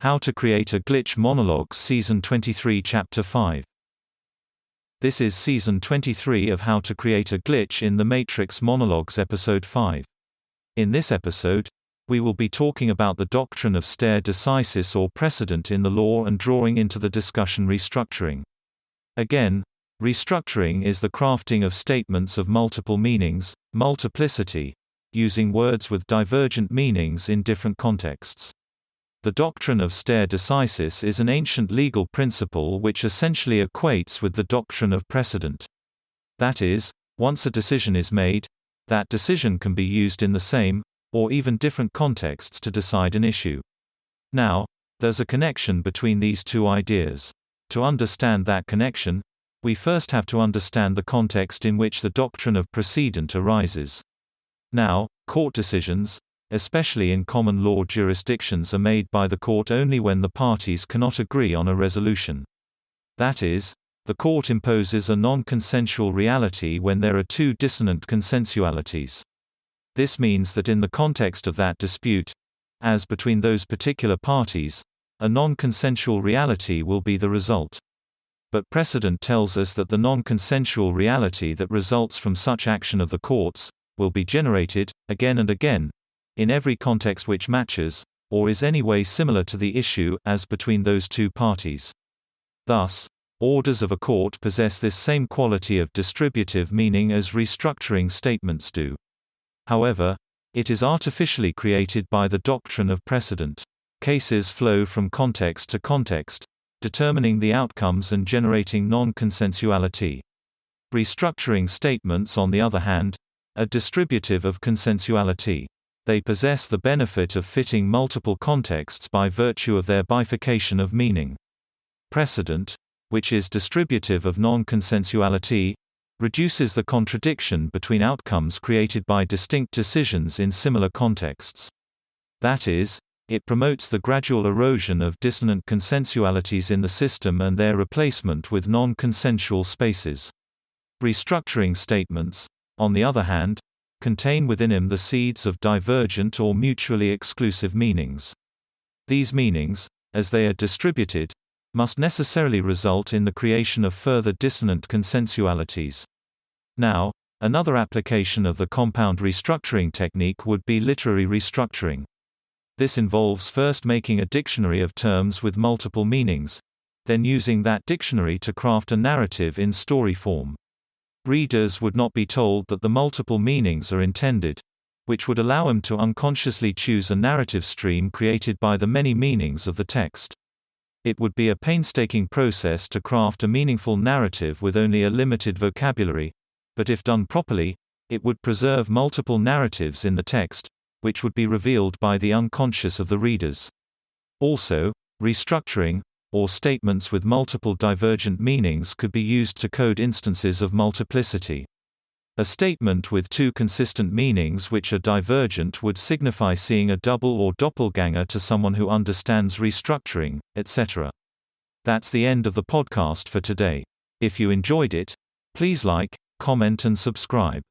How to Create a Glitch Monologues Season 23 Chapter 5. This is Season 23 of How to Create a Glitch in the Matrix Monologues Episode 5. In this episode, we will be talking about the doctrine of stare decisis or precedent in the law and drawing into the discussion restructuring. Again, restructuring is the crafting of statements of multiple meanings, multiplicity, using words with divergent meanings in different contexts. The doctrine of stare decisis is an ancient legal principle which essentially equates with the doctrine of precedent. That is, once a decision is made, that decision can be used in the same, or even different contexts to decide an issue. Now, there's a connection between these two ideas. To understand that connection, we first have to understand the context in which the doctrine of precedent arises. Now, court decisions, especially in common law jurisdictions, are made by the court only when the parties cannot agree on a resolution. That is, the court imposes a non-consensual reality when there are two dissonant consensualities. This means that in the context of that dispute, as between those particular parties, a non-consensual reality will be the result. But precedent tells us that the non-consensual reality that results from such action of the courts will be generated, again and again, in every context which matches, or is anyway similar to the issue as between those two parties. Thus, orders of a court possess this same quality of distributive meaning as restructuring statements do. However, it is artificially created by the doctrine of precedent. Cases flow from context to context, determining the outcomes and generating non-consensuality. Restructuring statements, on the other hand, are distributive of consensuality. They possess the benefit of fitting multiple contexts by virtue of their bifurcation of meaning. Precedent, which is distributive of non-consensuality, reduces the contradiction between outcomes created by distinct decisions in similar contexts. That is, it promotes the gradual erosion of dissonant consensualities in the system and their replacement with non-consensual spaces. Restructuring statements, on the other hand, contain within them the seeds of divergent or mutually exclusive meanings. These meanings, as they are distributed, must necessarily result in the creation of further dissonant consensualities. Now, another application of the compound restructuring technique would be literary restructuring. This involves first making a dictionary of terms with multiple meanings, then using that dictionary to craft a narrative in story form. Readers would not be told that the multiple meanings are intended, which would allow them to unconsciously choose a narrative stream created by the many meanings of the text. It would be a painstaking process to craft a meaningful narrative with only a limited vocabulary, but if done properly, it would preserve multiple narratives in the text, which would be revealed by the unconscious of the readers. Also, restructuring, or statements with multiple divergent meanings, could be used to code instances of multiplicity. A statement with two consistent meanings which are divergent would signify seeing a double or doppelganger to someone who understands restructuring, etc. That's the end of the podcast for today. If you enjoyed it, please like, comment and subscribe.